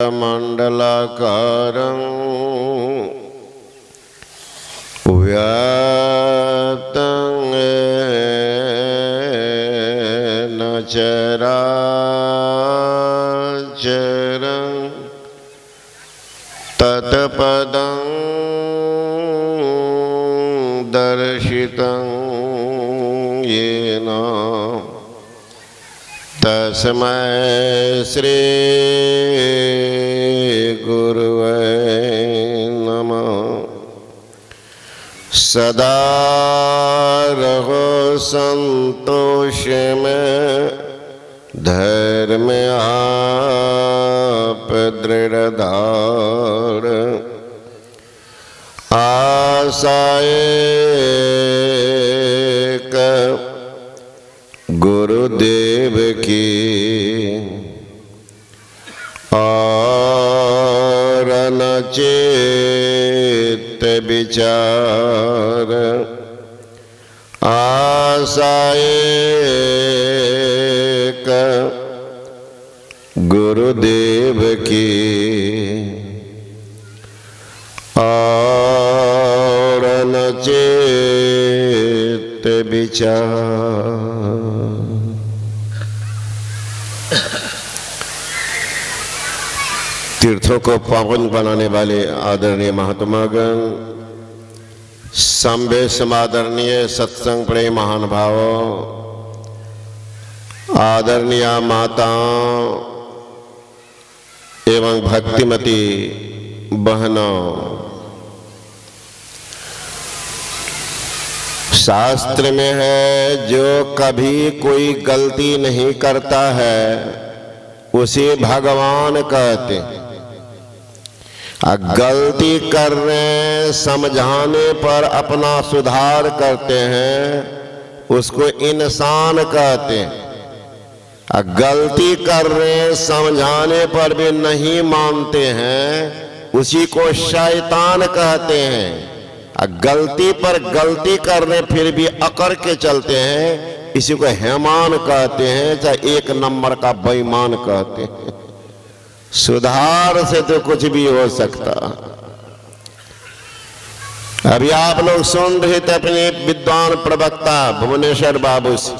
मंडलाकारं व्याप्तं येन चराचरं तत्पदं दर्शितं येन तस्मै श्री गुरुवे नमः। सदा रहो संतोष में, धैर्य में आप दृढ़ धार, आशाए गुरुदेव की और नचित विचार, आशाए गुरुदेव की और नचित विचार। तीर्थों को पावन बनाने वाले आदरणीय महात्मागण, संभे समादरणीय सत्संग प्रेम महानुभावों, आदरणीय माताओं एवं भक्तिमती बहनों, शास्त्र में है जो कभी कोई गलती नहीं करता है उसे भगवान कहते हैं। गलती करने समझाने पर अपना सुधार करते हैं उसको इंसान कहते हैं। गलती करने समझाने पर भी नहीं मानते हैं उसी को शैतान कहते हैं। गलती पर गलती करने फिर भी अकड़ के चलते हैं इसी को हैमान कहते हैं, चाहे एक नंबर का बेईमान कहते हैं। सुधार से तो कुछ भी हो सकता। अभी आप लोग सुन रहे थे अपने विद्वान प्रवक्ता भुवनेश्वर बाबू से,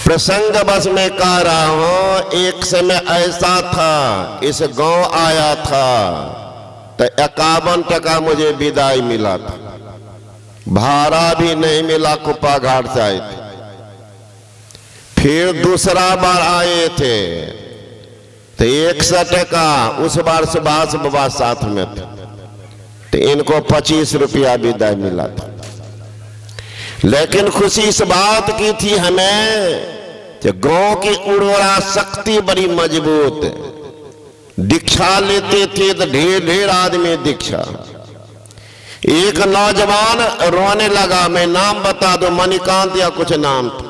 प्रसंग बस में कह रहा हूं, एक समय ऐसा था इस गांव आया था तो 51 टका मुझे विदाई मिला था, भाड़ा भी नहीं मिला, कुप्पा घाट से आए थे। फिर दूसरा बार आए थे तो 100 टका, उस बार सुभाष बाबा साथ में थे तो इनको 25 रुपया विदाई मिला था। लेकिन खुशी इस बात की थी हमें कि गांव की उर्वरा शक्ति बड़ी मजबूत है। दीक्षा लेते थे तो ढेर आदमी दीक्षा। एक नौजवान रोने लगा, मैं नाम बता दो, मणिकांत या कुछ नाम था।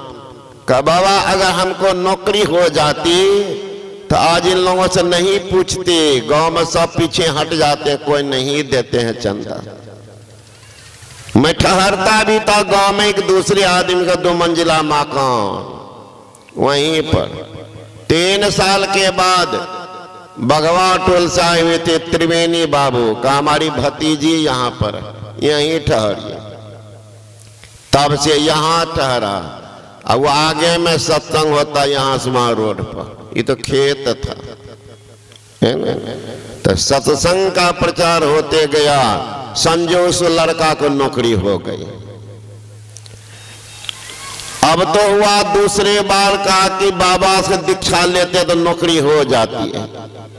कहा बाबा अगर हमको नौकरी हो जाती तो आज इन लोगों से नहीं पूछते, गांव में सब पीछे हट जाते, कोई नहीं देते हैं चंदा। मैं ठहरता भी था गांव में एक दूसरे आदमी का 2 मंजिला मकान, वहीं पर 3 साल के बाद भगवा टोल से आए हुए थे त्रिवेणी बाबू का, हमारी भतीजी यहाँ पर यहीं ठहरिए। तब से यहाँ ठहरा। अब वो आगे में सत्संग होता यहाँ सुमा रोड पर, ये तो खेत था, है ना? तो सत्संग का प्रचार होते गया, संजोग से लड़का को नौकरी हो गई। अब तो हुआ दूसरे बार कहा कि बाबा से दीक्षा लेते तो नौकरी हो जाती है,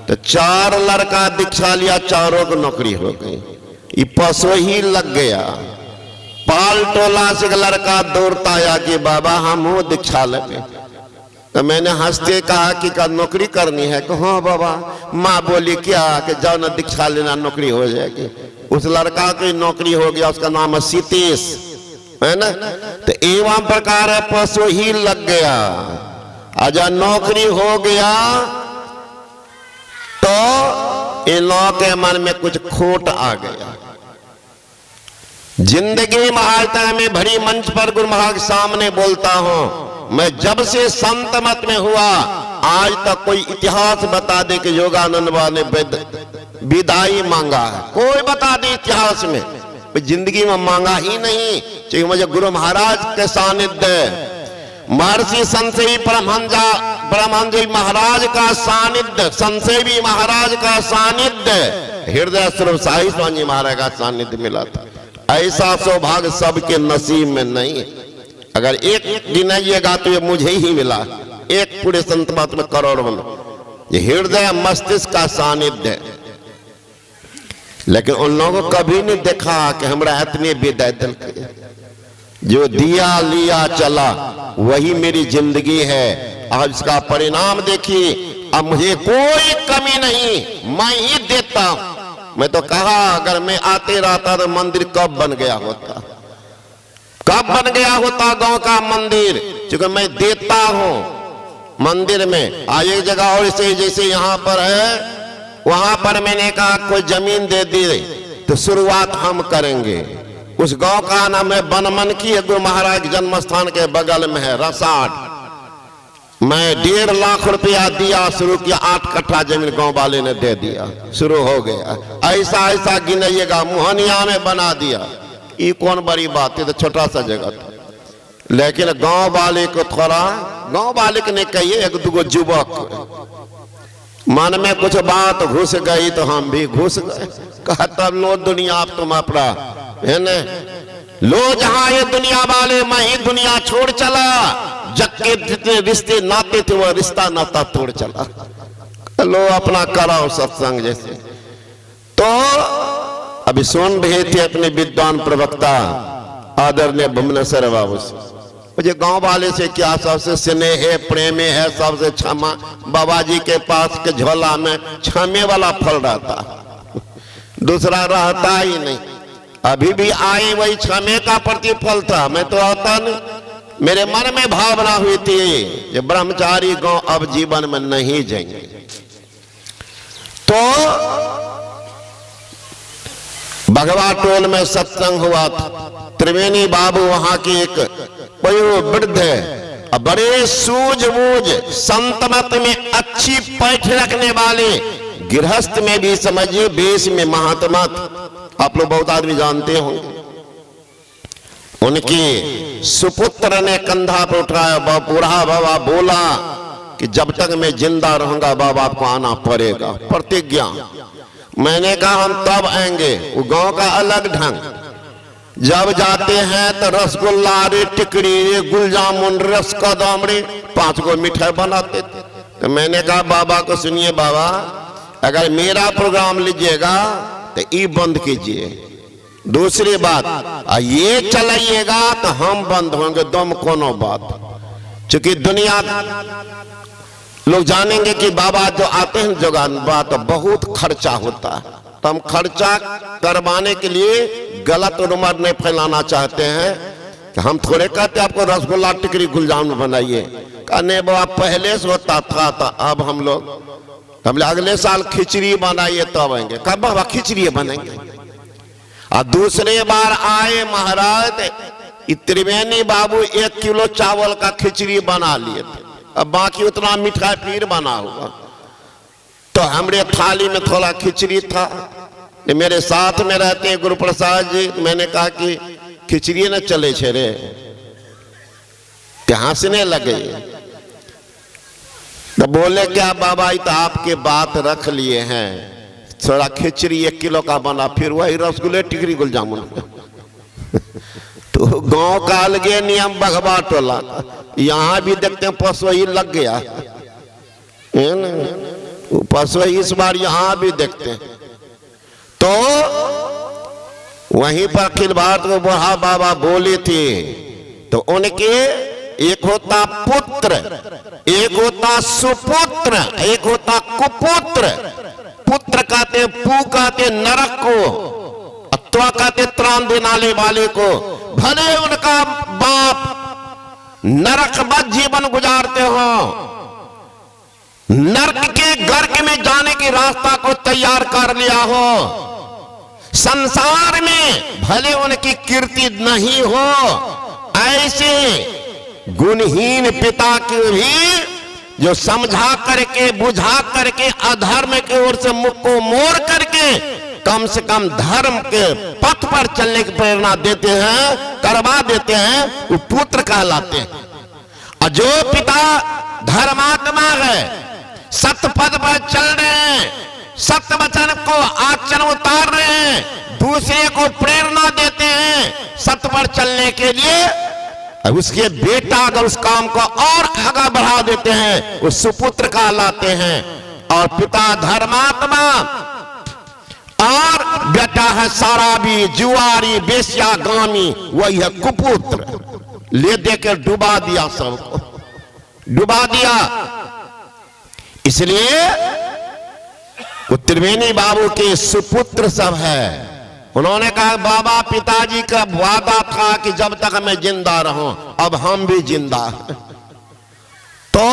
तो 4 लड़का दीक्षा लिया, चारों को नौकरी हो गई। ये पसो ही लग गया। पाल टोला से लड़का दौड़ता आया कि बाबा हम हो दीक्षा लेंगे। तो मैंने हंसते कहा कि का नौकरी करनी है? हाँ बाबा। माँ बोली क्या? कि जाओ ना दीक्षा लेना, नौकरी हो जाएगी। उस लड़का की नौकरी हो गया, उसका नाम है सीतेश, है ना? तो एवं प्रकार पशु ही लग गया। अजा नौकरी हो गया तो इन लोगों के मन में कुछ खोट आ गया। जिंदगी में आज तक मैं भरी मंच पर गुरु महाराज के सामने बोलता हूं, मैं जब से संत मत में हुआ आज तक कोई इतिहास बता दे कि योगानंद बाबा ने विदाई मांगा है? कोई बता दे इतिहास में? जिंदगी में मांगा ही नहीं। चाहिए मुझे गुरु महाराज के सानिध्य, महर्षि संशयी परमहंस महाराज का सानिध्य, संशयी महाराज का सानिध्य, हृदय स्वरूप साई स्वामी महाराज का सानिध्य मिला था। ऐसा सौभाग्य सबके नसीब में नहीं। अगर एक गिनाइएगा तो ये मुझे ही मिला, एक पूरे संत महात्मा करोड़ों में। ये हृदय मस्तिष्क का सानिध्य। लेकिन उन लोगों को कभी नहीं देखा कि हमारा इतने विदाई दिल के, जो दिया लिया चला वही मेरी जिंदगी है। अब इसका परिणाम देखिए, अब मुझे कोई कमी नहीं, मैं ही देता हूं। मैं तो कहा अगर मैं आते रहता तो मंदिर कब बन गया होता, कब बन गया होता गांव का मंदिर, क्योंकि मैं देता हूं मंदिर में। आज एक जगह और से जैसे यहाँ पर है, वहां पर मैंने कहा कोई जमीन दे दी तो शुरुआत हम करेंगे। उस गांव का नाम है बनमनकी, गुरु महाराज जन्म स्थान के बगल में है रसाट। मैं 1.5 लाख रुपया दिया, शुरू किया, 8 कट्ठा जमीन गांव वाले ने दे दिया, शुरू हो गया। ऐसा ऐसा गिनाइएगा, मोहनिया में बना दिया। ये कौन बड़ी बात है, तो छोटा सा जगह था। लेकिन गांव वाले को थोड़ा, गांव वाले को नहीं कहिए, एक दो युवक मन में कुछ बात घुस गई तो हम भी घुस गए। कहा तब लो दुनिया आप तुम अपना है न, लो जहां ये दुनिया वाले, मैं ही दुनिया छोड़ चला। जग के जितने रिश्ते नाते थे वो रिश्ता नाता तोड़ चला। लो अपना कराओ सत्संग जैसे। तो अभी सुन रहे थे अपने विद्वान प्रवक्ता आदरणीय भुवनेश्वर बाबू से, मुझे गांव वाले से क्या सबसे स्नेह है, प्रेम है, सबसे क्षमा। बाबा जी के पास के झोला में क्षमे वाला फल रहता, दूसरा रहता ही नहीं। अभी भी आए वही क्षमे का प्रतिफल था। मैं तो आता नहीं, मेरे मन में भावना हुई थी ये ब्रह्मचारी गांव अब जीवन में नहीं जाएंगे। तो भगवा टोल में सत्संग हुआ था। त्रिवेणी बाबू वहां की एक वृद्ध है, बड़े सूझबूझ संतमत में अच्छी पैठ रखने वाले, गृहस्थ में भी समझिए, बेस में महात्मा। आप लोग बहुत आदमी जानते होंगे। उनके सुपुत्र ने कंधा पर उठाया, बूढ़ा बाबा बोला कि जब तक मैं जिंदा रहूंगा बाबा आपको आना पड़ेगा, प्रतिज्ञा। मैंने कहा हम तब आएंगे। वो गांव का अलग ढंग, जब जाते हैं तो रसगुल्ला रे, टिकड़ी रे, गुल जामुन, रस कदम रे, 5 गो मिठाई बनाते थे। तो मैंने कहा बाबा को सुनिए बाबा, अगर मेरा प्रोग्राम लीजिएगा तो ये बंद कीजिए, दूसरी बात ये चलाइएगा तो हम बंद होंगे, दम कोनो बात। क्योंकि दुनिया लोग जानेंगे कि बाबा जो आते हैं जोगान बात, तो बहुत खर्चा होता है। तो हम खर्चा करवाने के लिए गलत रुमर नहीं फैलाना चाहते हैं कि हम थोड़े कहते आपको रसगुल्ला टिकरी गुलजामुन बनाइए। कहने बाबा पहले से होता था, तो अब हम लोग अगले साल खिचड़ी बनाइए तब आएंगे। कब बाबा खिचड़ी बनेंगे। और दूसरे बार आए महाराज, त्रिवेणी बाबू 1 किलो चावल का खिचड़ी बना लिए थे, अब बाकी उतना मिठाई फिर बना हुआ। तो हमारे थाली में थोड़ा खिचड़ी था। मेरे साथ में रहते हैं गुरु प्रसाद जी, मैंने कहा कि खिचड़ी न चले छे रे, हंसने लगे। तो बोले क्या बाबा, तो आपके बात रख लिए हैं, थोड़ा खिचड़ी 1 किलो का बना, फिर वही रसगुल्ले टिकरी गुल जामुन। तो गांव का अलगे नियम भगवा टोला, यहाँ भी देखते हैं पसोई लग गया है ना, पसोई इस बार यहाँ भी देखते हैं। तो वहीं पर अखिल भारत को बुढ़ा बाबा बोले थे। तो उनके एक होता पुत्र, एक होता सुपुत्र, एक होता कुपुत्र। पुत्र कहते पू कहते नरक को, अत्वा कहते त्राण देने वाले को। भले उनका बाप नरकबद जीवन गुजारते हो, नरक के गर्क में जाने की रास्ता को तैयार कर लिया हो, संसार में भले उनकी कीर्ति नहीं हो, ऐसे गुणहीन पिता की भी जो समझा करके बुझा करके अधर्म की ओर से मुख को मोड़ करके कम से कम धर्म के पथ पर चलने की प्रेरणा देते हैं, करवा देते हैं, वो पुत्र कहलाते हैं। और जो पिता धर्मात्मा है, सत्य पद पर चल रहे हैं, सत्य वचन को आचरण उतार रहे हैं, दूसरे को प्रेरणा देते हैं सत्य पर चलने के लिए, उसके बेटा अगर उस काम को और आगे बढ़ा देते हैं वो सुपुत्र कहलाते हैं। और पिता धर्मात्मा और बेटा है शराबी, जुआरी, बेश्यागामी, वही है कुपुत्र। ले देकर डुबा दिया, सबको डुबा दिया। इसलिए वो त्रिवेणी बाबू के सुपुत्र सब है। उन्होंने कहा बाबा पिताजी का वादा था कि जब तक मैं जिंदा रहूं, अब हम भी जिंदा हैं। तो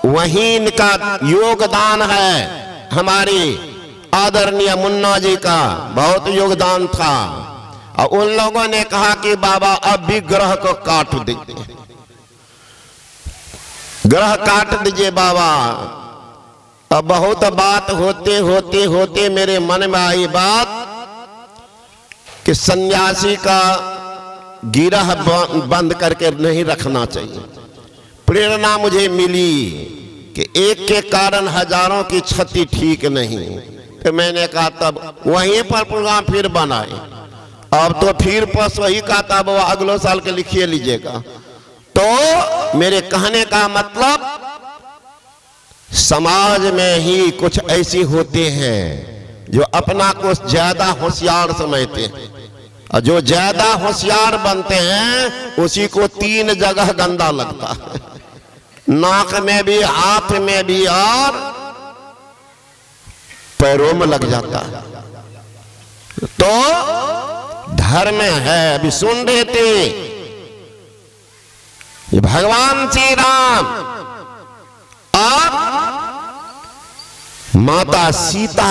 वहीं इनका योगदान है। हमारी आदरणीय मुन्ना जी का बहुत योगदान था। और उन लोगों ने कहा कि बाबा अब भी ग्रह को काट दीजिए, ग्रह काट दीजिए बाबा। अब बहुत बात होते होते होते मेरे मन में आई बात कि सन्यासी का गिरह बंद करके नहीं रखना चाहिए। प्रेरणा मुझे मिली कि एक के कारण हजारों की क्षति ठीक नहीं। तो मैंने कहा तब वहीं पर प्रोग्राम फिर बनाए। अब तो फिर बस वही कहा था वो अगले साल के लिखिए लीजिएगा। तो मेरे कहने का मतलब समाज में ही कुछ ऐसे होते हैं जो अपना को ज्यादा होशियार समझते हैं, और जो ज्यादा होशियार बनते हैं उसी को 3 जगह गंदा लगता है, नाक में भी, हाथ में भी और पैरों में लग जाता है। तो धर्म है। अभी सुन रहे थे ये भगवान श्री राम और माता सीता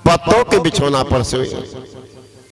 पत्तों के बिछौना पर सोए।